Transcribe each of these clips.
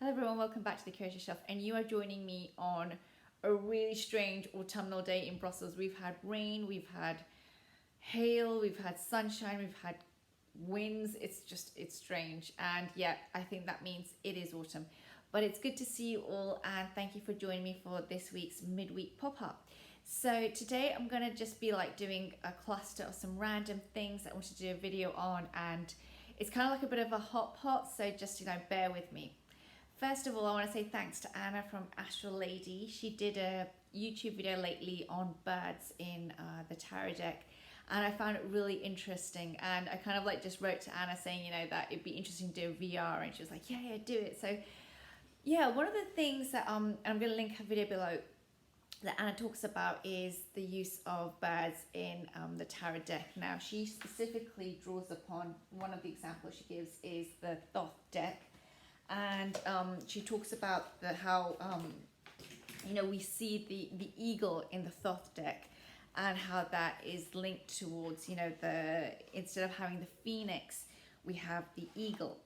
Hello everyone, welcome back to the Curious Shelf, and you are joining me on a really strange autumnal day in Brussels. We've had rain, we've had hail, we've had sunshine, we've had winds. It's strange, and yet I think that means it is autumn. But it's good to see you all, and thank you for joining me for this week's midweek pop-up. So today I'm gonna just be like doing a cluster of some random things that I wanted to do a video on, and it's kind of like a bit of a hot pot, so just bear with me. First of all, I want to say thanks to Anna from Astral Lady. She did a YouTube video lately on birds in the tarot deck, and I found it really interesting. And I kind of like just wrote to Anna saying, that it'd be interesting to do a VR, and she was like, yeah, do it. So yeah, one of the things that and I'm going to link her video below, that Anna talks about is the use of birds in the tarot deck. Now, she specifically draws upon, one of the examples she gives is the Thoth deck, and she talks about how we see the eagle in the Thoth deck, and how that is linked towards instead of having the phoenix, we have the eagle.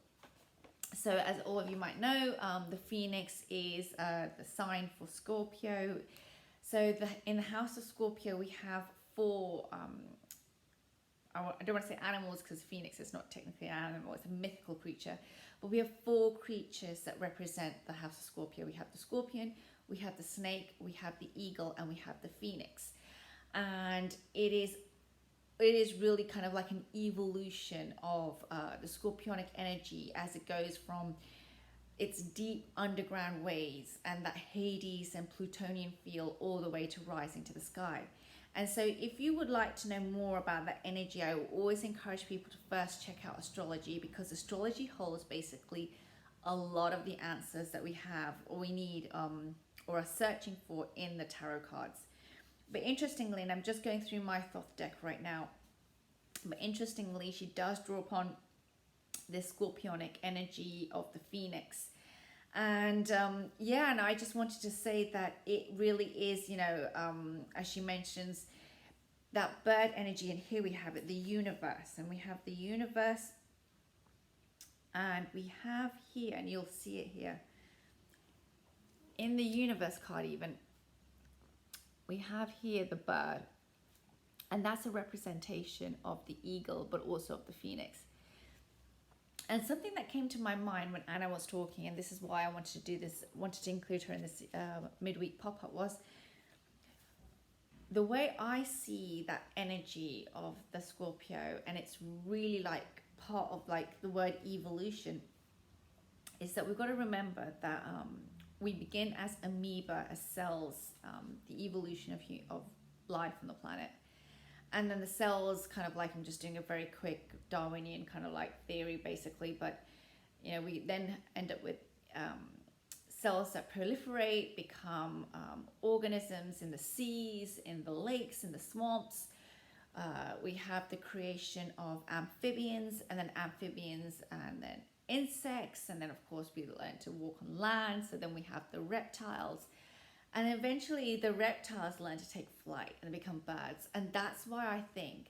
So as all of you might know, the phoenix is the sign for Scorpio. So in the house of Scorpio, we have four. I don't want to say animals because phoenix is not technically an animal; it's a mythical creature. But we have four creatures that represent the house of Scorpio. We have the scorpion, we have the snake, we have the eagle, and we have the phoenix. And it is really kind of like an evolution of the scorpionic energy as it goes from its deep underground ways and that Hades and Plutonian feel all the way to rising to the sky. And so if you would like to know more about that energy, I will always encourage people to first check out astrology, because astrology holds basically a lot of the answers that we have or we need or are searching for in the tarot cards. But interestingly, and I'm just going through my Thoth deck right now, but interestingly, she does draw upon this scorpionic energy of the phoenix. And and I just wanted to say that it really is, as she mentions, that bird energy. And here we have it, the universe. And we have the universe, and we have here, and you'll see it here, in the universe card even, we have here the bird. And that's a representation of the eagle, but also of the phoenix. And something that came to my mind when Anna was talking, and this is why I wanted to do this, wanted to include her in this midweek pop-up, was the way I see that energy of the Scorpio, and it's really like part of like the word evolution, is that we've got to remember that we begin as amoeba, as cells, the evolution of life on the planet. And then the cells kind of like, I'm just doing a very quick Darwinian kind of like theory basically, but we then end up with cells that proliferate, become organisms in the seas, in the lakes, in the swamps. We have the creation of amphibians, and then insects, and then of course we learn to walk on land, so then we have the reptiles. And eventually the reptiles learn to take flight and become birds. And that's why I think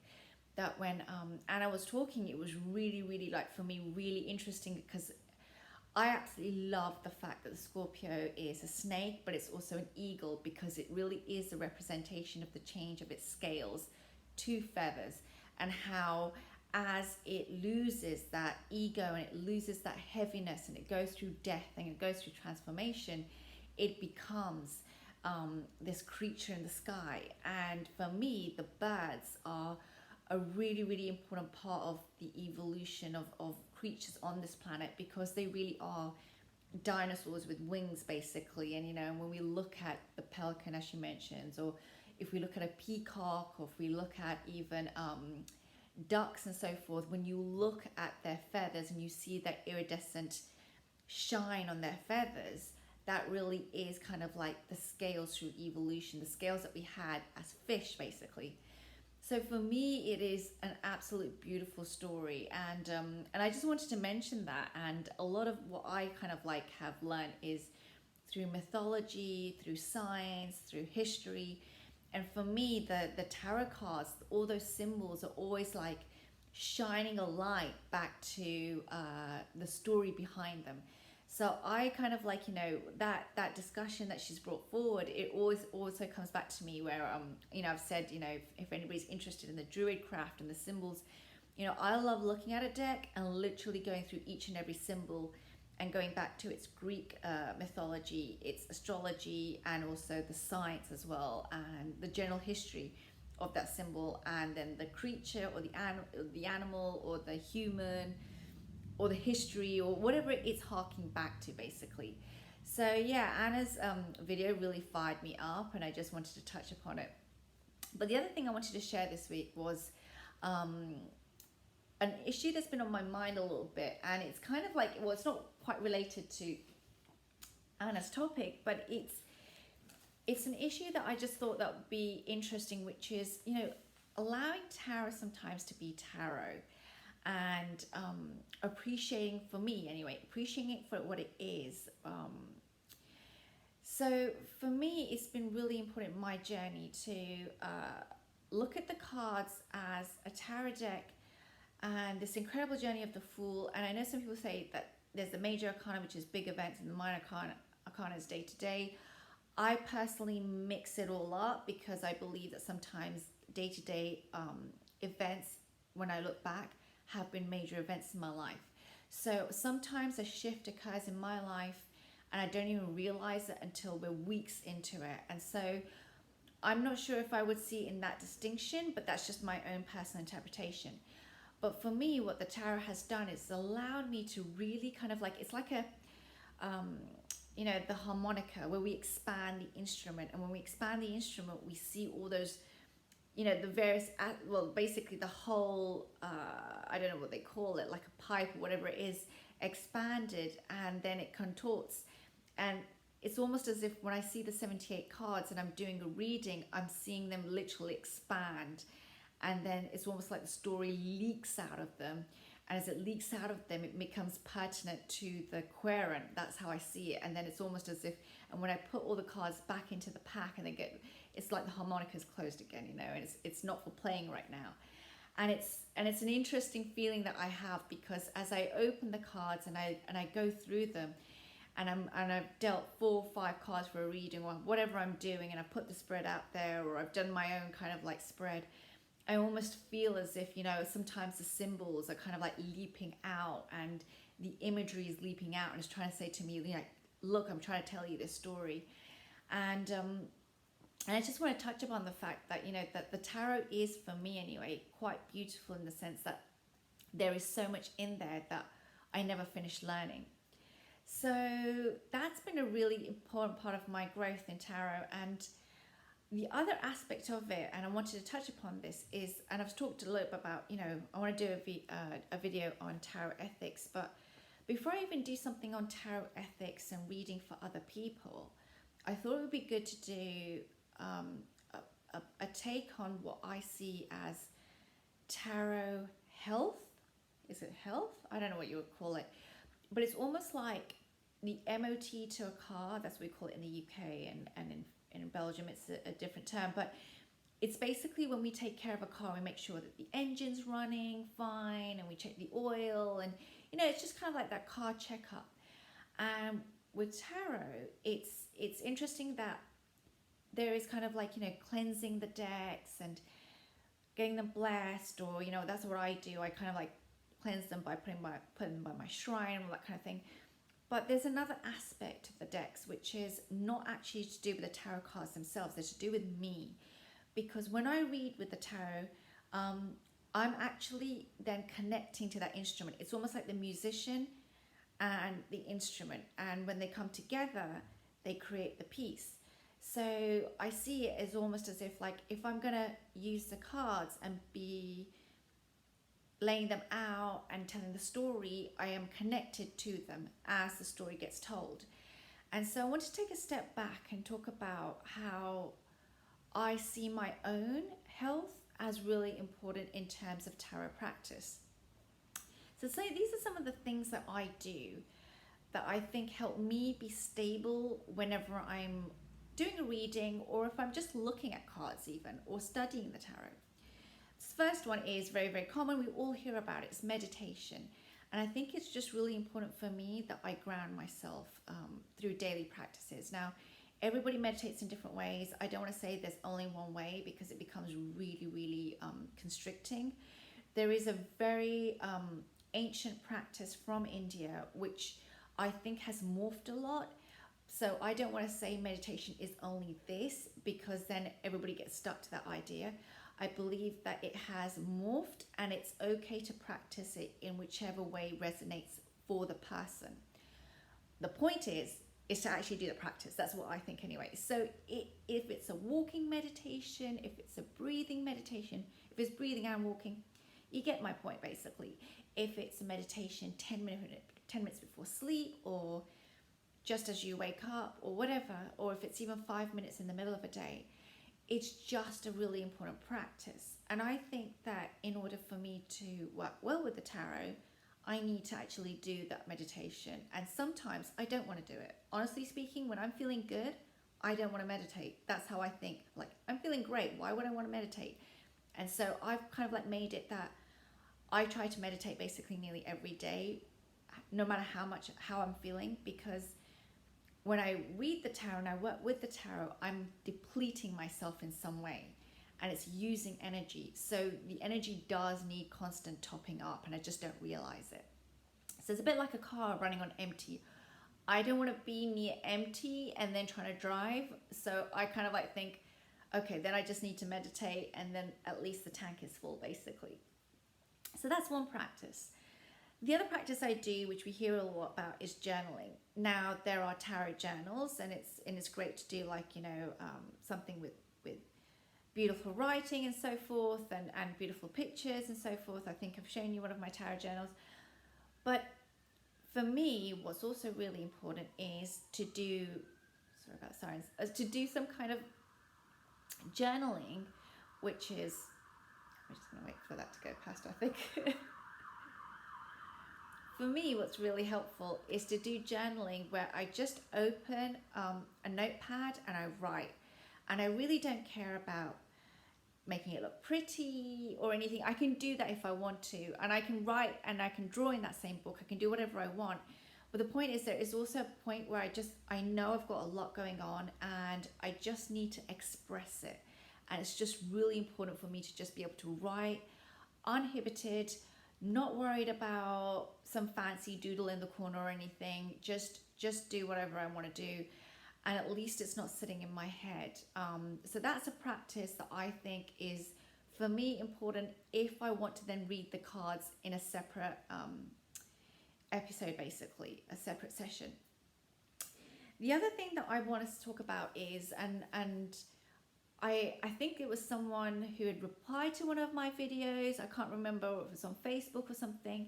that when Anna was talking, it was really, really like, for me, really interesting, because I absolutely love the fact that the Scorpio is a snake, but it's also an eagle, because it really is a representation of the change of its scales to feathers, and how as it loses that ego and it loses that heaviness and it goes through death and it goes through transformation, it becomes this creature in the sky. And for me, the birds are a really, really important part of the evolution of creatures on this planet, because they really are dinosaurs with wings basically. And when we look at the pelican, as she mentions, or if we look at a peacock, or if we look at even ducks and so forth, when you look at their feathers and you see that iridescent shine on their feathers, that really is kind of like the scales through evolution, the scales that we had as fish basically. So for me, it is an absolute beautiful story, and I just wanted to mention that. And a lot of what I kind of like have learned is through mythology, through science, through history. And for me, the tarot cards, all those symbols are always like shining a light back to the story behind them. So I kind of like, that discussion that she's brought forward, it always also comes back to me where, I've said, if anybody's interested in the druid craft and the symbols, I love looking at a deck and literally going through each and every symbol and going back to its Greek mythology, its astrology, and also the science as well, and the general history of that symbol, and then the creature or the animal or the human or the history or whatever it's harking back to, basically. So yeah, Anna's video really fired me up, and I just wanted to touch upon it. But the other thing I wanted to share this week was um, an issue that's been on my mind a little bit, and it's kind of like, well, it's not quite related to Anna's topic, but it's an issue that I just thought that would be interesting, which is, allowing tarot sometimes to be tarot, and appreciating, for me anyway, appreciating it for what it is. So for me, it's been really important in my journey to look at the cards as a tarot deck and this incredible journey of the Fool. And I know some people say that there's the major arcana, which is big events, and the minor arcana is day to day. I personally mix it all up because I believe that sometimes day to day events, when I look back, have been major events in my life. So sometimes a shift occurs in my life and I don't even realize it until we're weeks into it. And so I'm not sure if I would see it in that distinction, but that's just my own personal interpretation. But for me, what the tarot has done is allowed me to really kind of like, it's like a, the harmonica, where we expand the instrument. And when we expand the instrument, we see all those, the various, well, basically the whole, I don't know what they call it, like a pipe or whatever it is, expanded, and then it contorts. And it's almost as if when I see the 78 cards and I'm doing a reading, I'm seeing them literally expand. And then it's almost like the story leaks out of them. And as it leaks out of them, it becomes pertinent to the querent. That's how I see it. And then it's almost as if, and when I put all the cards back into the pack and they it's like the harmonica's closed again, and it's not for playing right now. And it's an interesting feeling that I have, because as I open the cards and I go through them, and I've dealt 4 or 5 cards for a reading or whatever I'm doing, and I've put the spread out there, or I've done my own kind of like spread, I almost feel as if, sometimes the symbols are kind of like leaping out, and the imagery is leaping out and it's trying to say to me, look, I'm trying to tell you this story. And I just want to touch upon the fact that, that the tarot is, for me anyway, quite beautiful in the sense that there is so much in there that I never finished learning. So that's been a really important part of my growth in tarot. And the other aspect of it, and I wanted to touch upon this, is, and I've talked a little bit about, I want to do a video on tarot ethics, but before I even do something on tarot ethics and reading for other people, I thought it would be good to do a take on what I see as tarot health. Is it health? I don't know what you would call it, but it's almost like the MOT to a car. That's what we call it in the UK, and in Belgium it's a different term, but it's basically when we take care of a car, we make sure that the engine's running fine, and we check the oil, and it's just kind of like that car checkup. And with tarot, it's interesting that there is kind of like, cleansing the decks and getting them blessed, or, that's what I do. I kind of like cleanse them by putting them by my shrine, all that kind of thing. But there's another aspect of the decks, which is not actually to do with the tarot cards themselves. They're to do with me. Because when I read with the tarot, I'm actually then connecting to that instrument. It's almost like the musician and the instrument. And when they come together, they create the piece. So I see it as almost as if, like, if I'm going to use the cards and be laying them out and telling the story, I am connected to them as the story gets told. And so I want to take a step back and talk about how I see my own health as really important in terms of tarot practice. So these are some of the things that I do that I think help me be stable whenever I'm doing a reading, or if I'm just looking at cards even, or studying the tarot. This first one is very, very common. We all hear about it. It's meditation. And I think it's just really important for me that I ground myself through daily practices. Now, everybody meditates in different ways. I don't want to say there's only one way because it becomes really, really constricting. There is a very ancient practice from India, which I think has morphed a lot. So I don't want to say meditation is only this because then everybody gets stuck to that idea. I believe that it has morphed and it's okay to practice it in whichever way resonates for the person. The point is to actually do the practice. That's what I think anyway. So if it's a walking meditation, if it's a breathing meditation, if it's breathing and walking, you get my point basically. If it's a meditation 10 minutes before sleep, or just as you wake up, or whatever, or if it's even 5 minutes in the middle of a day, it's just a really important practice. And I think that in order for me to work well with the tarot, I need to actually do that meditation. And sometimes I don't want to do it. Honestly speaking, when I'm feeling good, I don't want to meditate. That's how I think. Like, I'm feeling great. Why would I want to meditate? And so I've kind of like made it that I try to meditate basically nearly every day, no matter how I'm feeling, because when I read the tarot and I work with the tarot, I'm depleting myself in some way and it's using energy. So the energy does need constant topping up and I just don't realize it. So it's a bit like a car running on empty. I don't want to be near empty and then trying to drive. So I kind of like think, okay, then I just need to meditate and then at least the tank is full basically. So that's one practice. The other practice I do, which we hear a lot about, is journaling. Now there are tarot journals, and it's great to do like something with beautiful writing and so forth, and beautiful pictures and so forth. I think I've shown you one of my tarot journals. But for me, what's also really important is to do to do some kind of journaling, which is, I'm just going to wait for that to go past, I think. For me, what's really helpful is to do journaling where I just open a notepad and I write. And I really don't care about making it look pretty or anything. I can do that if I want to. And I can write and I can draw in that same book. I can do whatever I want. But the point is there is also a point where I know I've got a lot going on and I just need to express it. And it's just really important for me to just be able to write uninhibited, not worried about some fancy doodle in the corner or anything. Just do whatever I want to do, and at least it's not sitting in my head. So that's a practice that I think is, for me, important if I want to then read the cards in a separate episode, basically a separate session. The other thing that I want us to talk about is, and I think it was someone who had replied to one of my videos. I can't remember if it was on Facebook or something,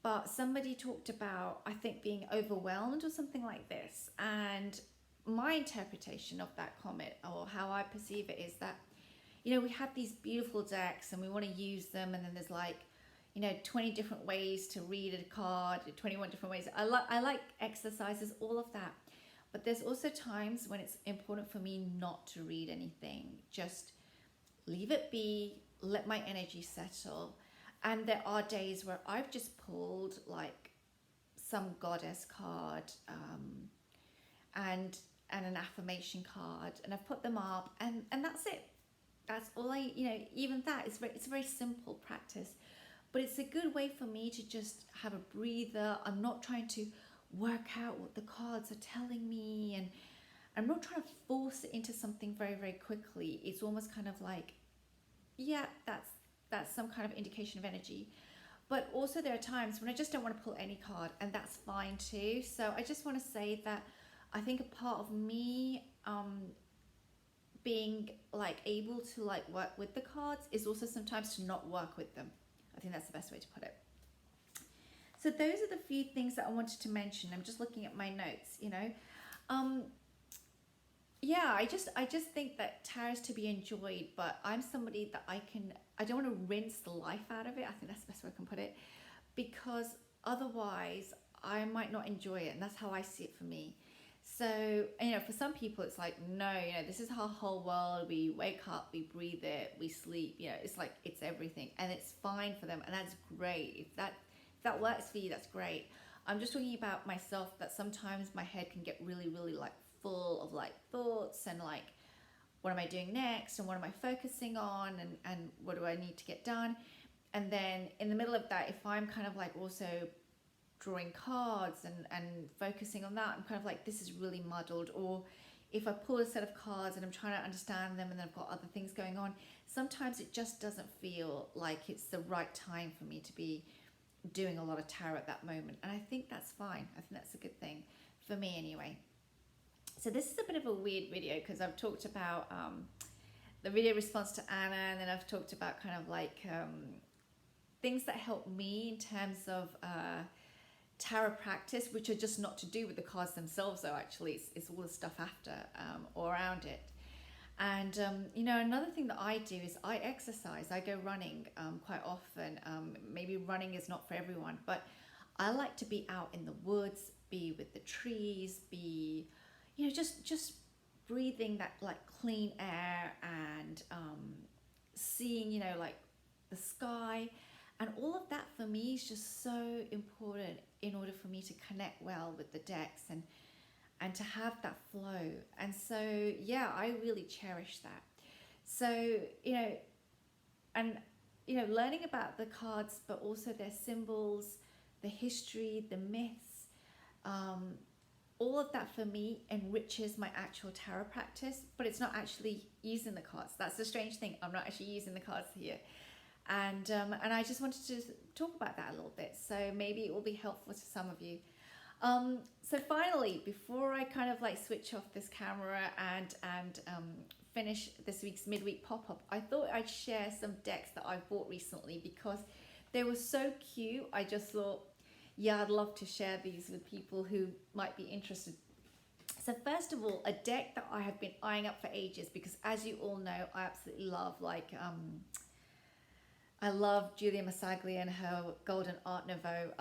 but somebody talked about, I think, being overwhelmed or something like this. And my interpretation of that comment, or how I perceive it, is that, we have these beautiful decks and we want to use them, and then there's like, 20 different ways to read a card, 21 different ways. I like exercises, all of that. But there's also times when it's important for me not to read anything. Just leave it be, let my energy settle. And there are days where I've just pulled like some goddess card and an affirmation card, and I've put them up, and that's it. That's all even that is it's a very simple practice. But it's a good way for me to just have a breather. I'm not trying to work out what the cards are telling me, and I'm not trying to force it into something very, very quickly. It's almost kind of like, yeah, that's some kind of indication of energy. But also there are times when I just don't want to pull any card, and that's fine too. So I just want to say that I think a part of me being like able to like work with the cards is also sometimes to not work with them. I think that's the best way to put it. So those are the few things that I wanted to mention. I'm just looking at my notes, Yeah, I just think that tarot is to be enjoyed, but I'm somebody that I don't want to rinse the life out of it. I think that's the best way I can put it, because otherwise I might not enjoy it, and that's how I see it for me. So, for some people it's like, no, this is our whole world. We wake up, we breathe it, we sleep, it's like, it's everything, and it's fine for them, and that's great. If that works for you, that's great. I'm just talking about myself, that sometimes my head can get really, really like full of like thoughts and like, what am I doing next? And what am I focusing on? And what do I need to get done? And then in the middle of that, if I'm kind of like also drawing cards and focusing on that, I'm kind of like, this is really muddled. Or if I pull a set of cards and I'm trying to understand them and then I've got other things going on, sometimes it just doesn't feel like it's the right time for me to be doing a lot of tarot at that moment. And I think that's fine. I think that's a good thing for me anyway. So this is a bit of a weird video because I've talked about the video response to Anna, and then I've talked about kind of like things that help me in terms of tarot practice, which are just not to do with the cards themselves though. Actually, it's all the stuff after or around it. And you know, another thing that I do is I exercise. I go running quite often. Maybe running is not for everyone, but I like to be out in the woods, be with the trees, be, you know, just breathing that like clean air and seeing, you know, like the sky. And all of that for me is just so important in order for me to connect well with the decks and to have that flow. And so, yeah, I really cherish that. So, you know, and, you know, learning about the cards, but also their symbols, the history, the myths, all of that for me enriches my actual tarot practice, but it's not actually using the cards. That's the strange thing. I'm not actually using the cards here. And I just wanted to talk about that a little bit. So maybe it will be helpful to some of you. So finally, before I kind of like switch off this camera and finish this week's midweek pop-up, I thought I'd share some decks that I've bought recently because they were so cute. I just thought, yeah, I'd love to share these with people who might be interested. So first of all, a deck that I have been eyeing up for ages, because as you all know, I absolutely love like I love Julia Massaglia and her Golden Art Nouveau.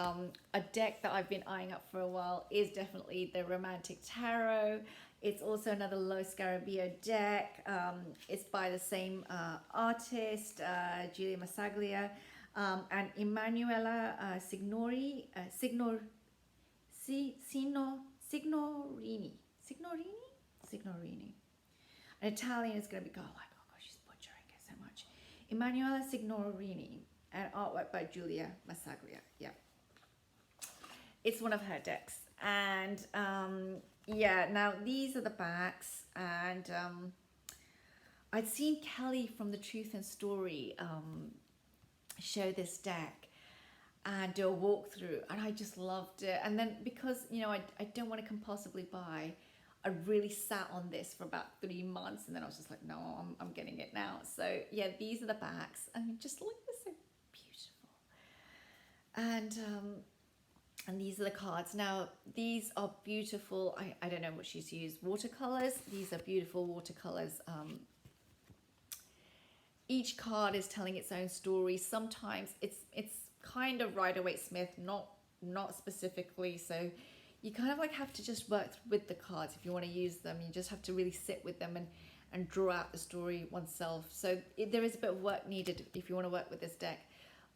A deck that I've been eyeing up for a while is definitely the Romantic Tarot. It's also another Lo Scarabeo deck. It's by the same artist, Julia Massaglia, and Emanuela Signorini. An Italian is going to be, oh my God, she's butchering it so much. Emanuela Signorini, and artwork by Julia Massaglia. Yeah, it's one of her decks. And yeah, now these are the backs. And I'd seen Kelly from The Truth and Story show this deck and do a walkthrough, and I just loved it. And then because, you know, I don't want to compulsively buy, I really sat on this for about 3 months, and then I was just like, no, I'm getting it now. So yeah, these are the backs. I mean, just look, they're so beautiful. And these are the cards. Now, these are beautiful. I don't know what she's used. Watercolors. These are beautiful watercolors. Each card is telling its own story. Sometimes it's kind of Rider-Waite-Smith, not specifically. So you kind of like have to just work with the cards if you want to use them. You just have to really sit with them and draw out the story oneself. So there is a bit of work needed if you want to work with this deck.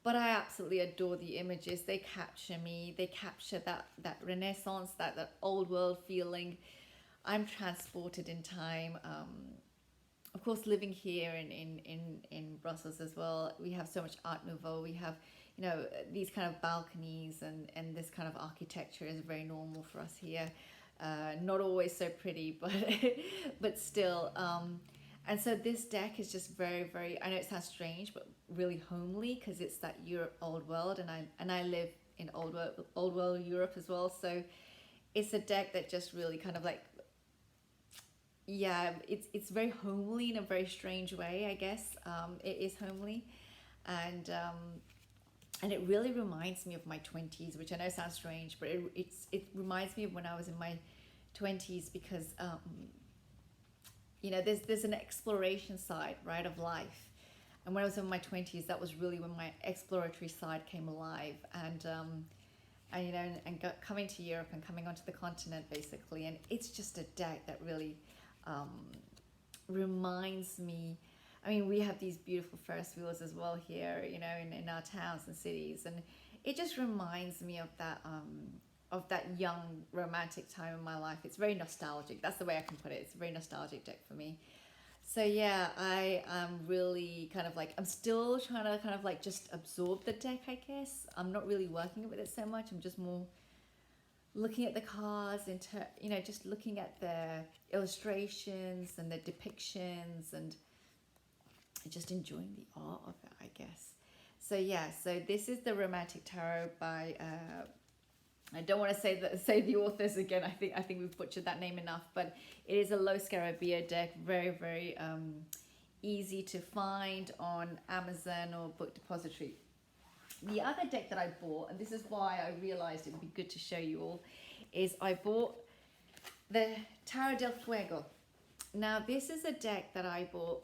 But I absolutely adore the images. They capture me. They capture that Renaissance, that old world feeling. I'm transported in time. Of course, living here in Brussels as well, we have so much Art Nouveau. We have, you know, these kind of balconies and this kind of architecture is very normal for us here. Not always so pretty, but still. And so this deck is just very, very, I know it sounds strange, but really homely, because it's that Europe old world, and I live in old world Europe as well. So it's a deck that just really kind of like, yeah, it's very homely in a very strange way, I guess. It is homely, and it really reminds me of my 20s, which I know sounds strange, but it reminds me of when I was in my 20s, because you know, there's an exploration side, right, of life. And when I was in my 20s, that was really when my exploratory side came alive. And you know, coming to Europe and coming onto the continent, basically. And it's just a deck that really reminds me. I mean, we have these beautiful Ferris wheels as well here, you know, in our towns and cities. And it just reminds me of that young romantic time in my life. It's very nostalgic. That's the way I can put it. It's a very nostalgic deck for me. So yeah, I am really kind of like, I'm still trying to kind of like just absorb the deck, I guess. I'm not really working with it so much. I'm just more looking at the cards just looking at the illustrations and the depictions and just enjoying the art of it, I guess. So yeah, so this is the Romantic Tarot by I don't want to say the authors again. I think we've butchered that name enough, but it is a Lo Scarabeo deck, very very easy to find on Amazon or Book Depository. The other deck that I bought, and this is why I realized it would be good to show you all, is I bought the Tarot del Fuego. Now this is a deck that I bought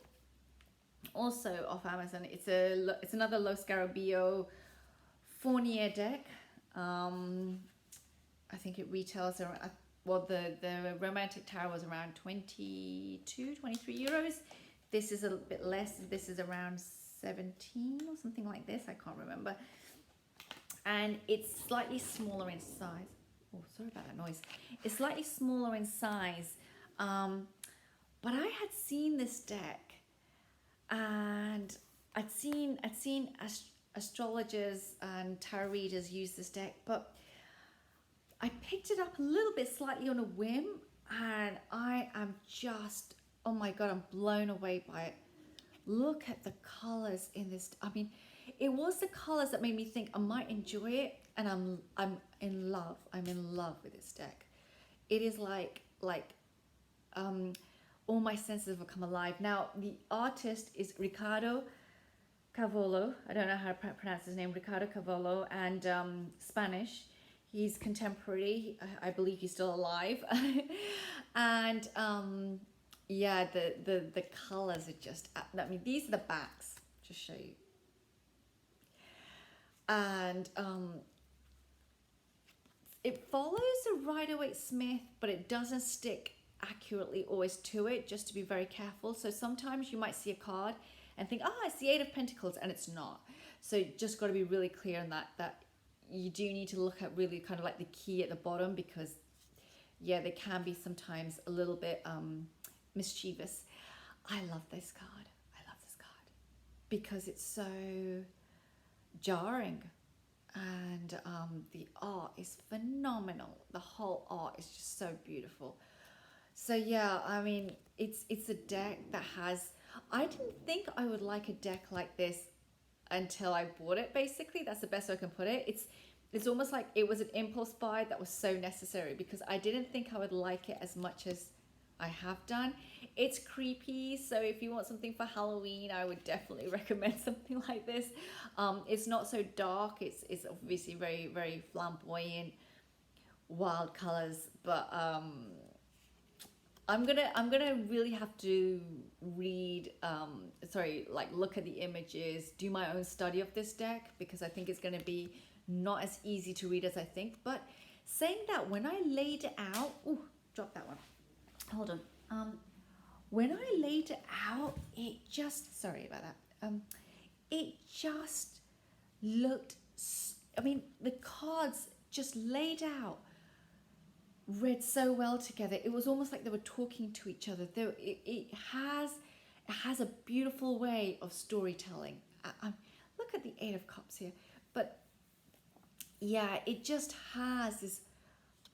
also off Amazon. It's another Lo Scarabeo Fournier deck. I think it retails around, well, the Romantic Tarot was around 22, 23 euros. This is a bit less. This is around 17 or something like this. I can't remember. And it's slightly smaller in size. Oh, sorry about that noise. It's slightly smaller in size. But I had seen this deck, and I'd seen astrologers and tarot readers use this deck, but I picked it up a little bit slightly on a whim, and I am just, oh my God, I'm blown away by it. Look at the colors in this. I mean, it was the colors that made me think I might enjoy it, and I'm in love. I'm in love with this deck. It is like all my senses have come alive. Now, the artist is Ricardo Cavolo. I don't know how to pronounce his name. Ricardo Cavolo, and Spanish. He's contemporary. I believe he's still alive. And yeah, the colors are just, I mean, these are the backs, just show you. And it follows a Rider-Waite-Smith, but it doesn't stick accurately always to it, just to be very careful. So sometimes you might see a card and think, it's the Eight of Pentacles, and it's not. So just got to be really clear on that you do need to look at really kind of like the key at the bottom, because yeah, they can be sometimes a little bit mischievous. I love this card. I love this card because it's so jarring, and the art is phenomenal. The whole art is just so beautiful. So yeah, I mean, it's a deck that has, I didn't think I would like a deck like this until I bought it. Basically, that's the best I can put it. It's almost like it was an impulse buy that was so necessary, because I didn't think I would like it as much as I have done. It's creepy, so if you want something for Halloween, I would definitely recommend something like this. It's not so dark. It's obviously very very flamboyant, wild colors, but I'm gonna really have to read, look at the images, do my own study of this deck, because I think it's gonna be not as easy to read as I think. But saying that, when I laid it out, drop that one. Hold on. When I laid it out, it just, sorry about that. It just looked, I mean, the cards just laid out, read so well together. It was almost like they were talking to each other. It has a beautiful way of storytelling. Look at the Eight of Cups here, but yeah, it just has this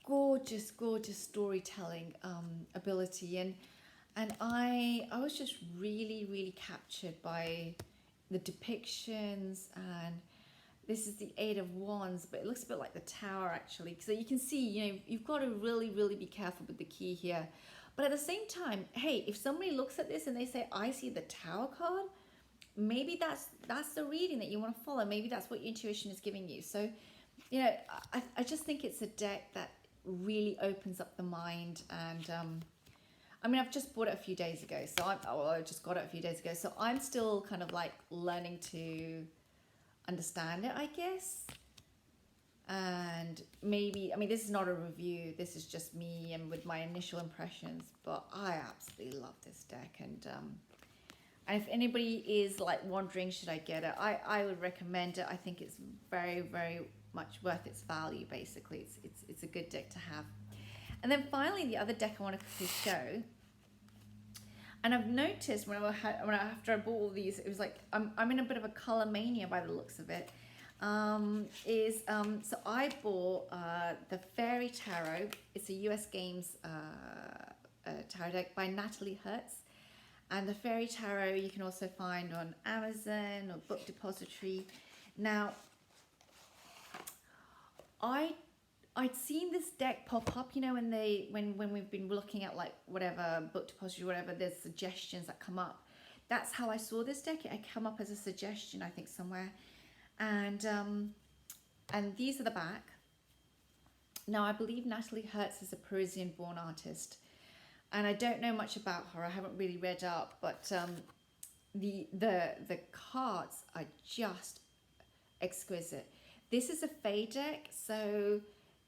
gorgeous storytelling ability, and I was just really captured by the depictions. And this is the Eight of Wands, but it looks a bit like the Tower actually. So you can see, you've got to really be careful with the key here. But at the same time, hey, if somebody looks at this and they say, I see the Tower card, maybe that's the reading that you want to follow. Maybe that's what your intuition is giving you. So, I just think it's a deck that really opens up the mind. And I mean, I've just bought it a few days ago. So I just got it a few days ago. So I'm still kind of like learning to understand it, I guess. And maybe, I mean, this is not a review, this is just me and with my initial impressions, but I absolutely love this deck. And if anybody is like wondering, should I get it, I would recommend it. I think it's very much worth its value. Basically, it's a good deck to have. And then finally, the other deck I want to quickly show. And I've noticed after I bought all these, it was like I'm in a bit of a color mania by the looks of it. So I bought the Fairy Tarot. It's a US Games tarot deck by Natalie Hertz. And the Fairy Tarot you can also find on Amazon or Book Depository. Now, I'd seen this deck pop up, you know, when we've been looking at like whatever Book Depository, whatever, there's suggestions that come up. That's how I saw this deck. It come up as a suggestion, I think, somewhere. And these are the back. Now, I believe Natalie Hertz is a Parisian-born artist, and I don't know much about her. I haven't really read up, but the cards are just exquisite. This is a Fae deck, so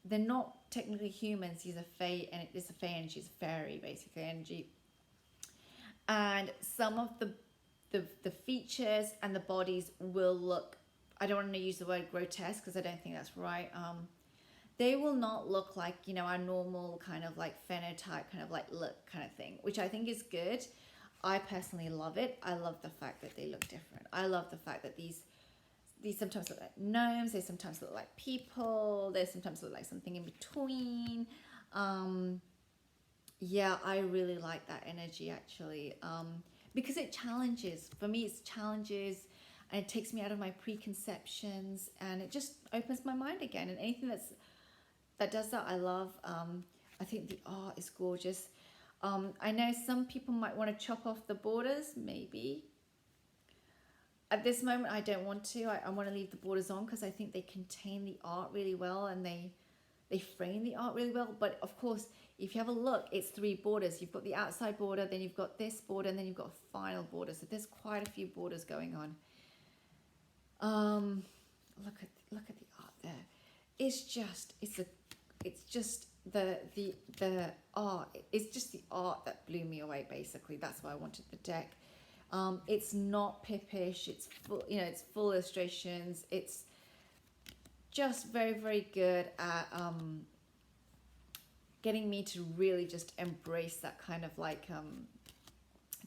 they're not technically humans. These are Fae, and it's a Fae energy. It's a fairy, basically, energy. And some of the features and the bodies will look, I don't want to use the word grotesque because I don't think that's right. They will not look like, you know, our normal kind of like phenotype, kind of like look kind of thing, which I think is good. I personally love it. I love the fact that they look different. I love the fact that these sometimes look like gnomes. They sometimes look like people. They sometimes look like something in between. Yeah, I really like that energy actually, because it challenges. For me, it's challenges, and it takes me out of my preconceptions, and it just opens my mind again. And anything that does that, I love. I think the art is gorgeous. I know some people might want to chop off the borders, maybe. At this moment, I don't want to. I want to leave the borders on because I think they contain the art really well, and they frame the art really well. But of course, if you have a look, it's 3 borders. You've got the outside border, then you've got this border, and then you've got a final border. So there's quite a few borders going on. Look at the art there. It's just the art. It's just the art that blew me away. Basically, that's why I wanted the deck. It's not pippish. It's full, you know, it's full illustrations. It's just very, very good at getting me to really just embrace that kind of like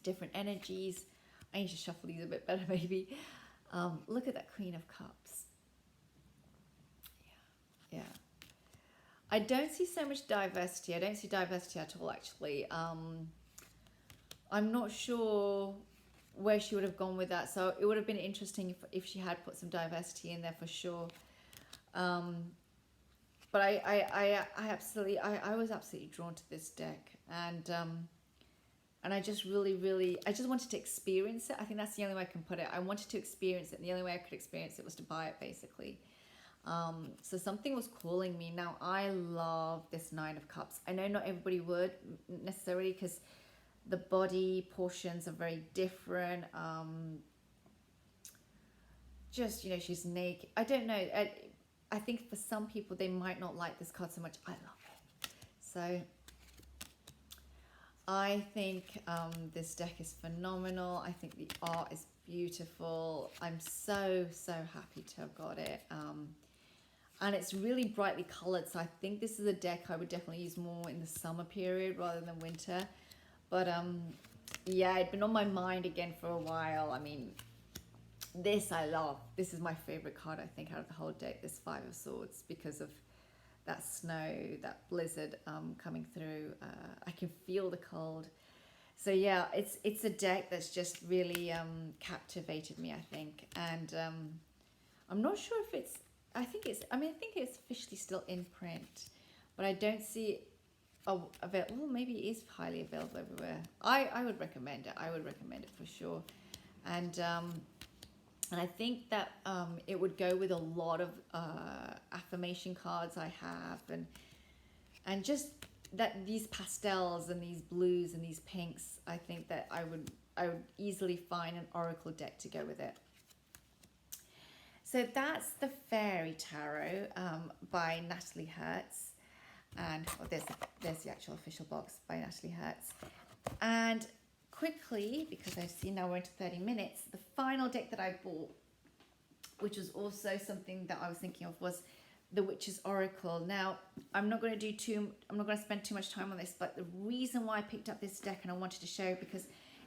different energies. I need to shuffle these a bit better, maybe. Look at that Queen of Cups. Yeah. I don't see so much diversity. I don't see diversity at all, actually. I'm not sure where she would have gone with that. So it would have been interesting if she had put some diversity in there for sure. But I was absolutely drawn to this deck, and I just really, I just wanted to experience it. I think that's the only way I can put it. I wanted to experience it, and the only way I could experience it was to buy it, basically. So something was calling me. Now, I love this 9 of Cups. I know not everybody would necessarily, because the body portions are very different. Just, you know, she's naked. I don't know. I think for some people, they might not like this card so much. I love it. So I think this deck is phenomenal. I think the art is beautiful. I'm so happy to have got it. And it's really brightly colored. So I think this is a deck I would definitely use more in the summer period rather than winter. But yeah, it'd been on my mind again for a while. I mean, this I love. This is my favorite card, I think, out of the whole deck, this 5 of Swords, because of that snow, that blizzard coming through. I can feel the cold. So yeah, it's a deck that's just really captivated me, I think. And I'm not sure if it's, I think it's officially still in print, but I don't see it available. Well, maybe it is highly available everywhere. I would recommend it. I would recommend it for sure. And I think that it would go with a lot of affirmation cards I have, and just that these pastels and these blues and these pinks. I think that I would easily find an oracle deck to go with it. So that's the Fairy Tarot by Natalie Hertz, and there's the actual official box by Natalie Hertz. And quickly, because I've seen now we're into 30 minutes, the final deck that I bought, which was also something that I was thinking of, was the Witch's Oracle. Now, I'm not going to spend too much time on this, but the reason why I picked up this deck and I wanted to show, because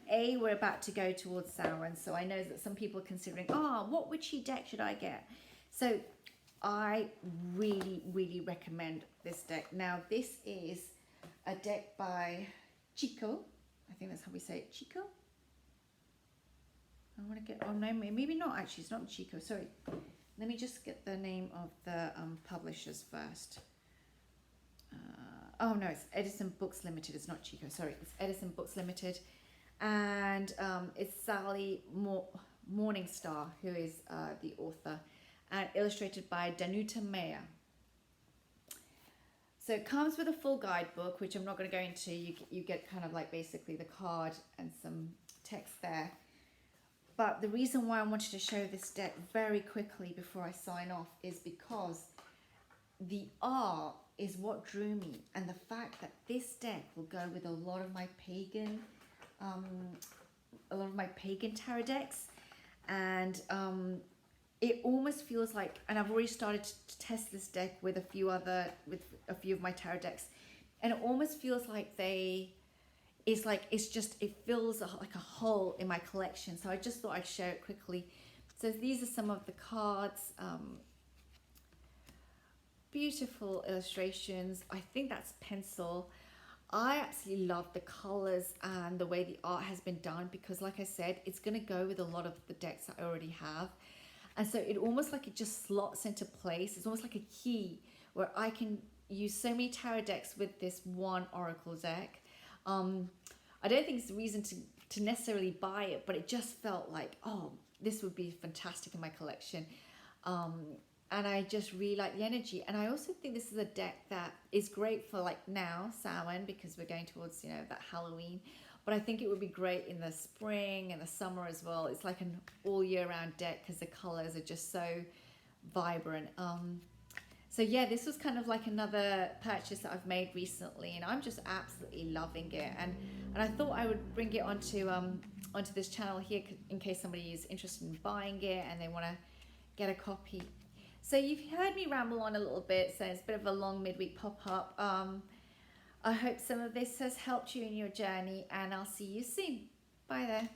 we're about to go towards Samhain, so I know that some people are considering, what witchy deck should I get? So I really, really recommend this deck. Now, this is a deck by Chico. I think that's how we say it, Chico. I want to get, no, maybe not actually, it's not Chico, sorry. Let me just get the name of the publishers first. Oh no, it's Edison Books Limited, it's not Chico, sorry, it's Edison Books Limited. And it's Sally Morningstar, who is the author, and illustrated by Danuta Meyer. So it comes with a full guidebook, which I'm not going to go into. You get kind of like basically the card and some text there. But the reason why I wanted to show this deck very quickly before I sign off is because the art is what drew me, and the fact that this deck will go with a lot of my pagan tarot decks, and it almost feels like, and I've already started to test this deck with a few of my tarot decks, and it almost feels like it fills like a hole in my collection. So I just thought I'd share it quickly. So these are some of the cards. Beautiful illustrations. I think that's pencil. I absolutely love the colors and the way the art has been done, because like I said, it's going to go with a lot of the decks I already have. And so it almost like it just slots into place. It's almost like a key where I can use so many tarot decks with this one oracle deck. I don't think it's the reason to necessarily buy it, but it just felt like, this would be fantastic in my collection. And I just really like the energy. And I also think this is a deck that is great for like now, Samhain, because we're going towards, that Halloween. But I think it would be great in the spring and the summer as well. It's like an all year round deck because the colors are just so vibrant. So yeah, this was kind of like another purchase that I've made recently, and I'm just absolutely loving it. And I thought I would bring it onto this channel here in case somebody is interested in buying it and they want to get a copy. So you've heard me ramble on a little bit, so it's a bit of a long midweek pop-up. I hope some of this has helped you in your journey, and I'll see you soon. Bye there.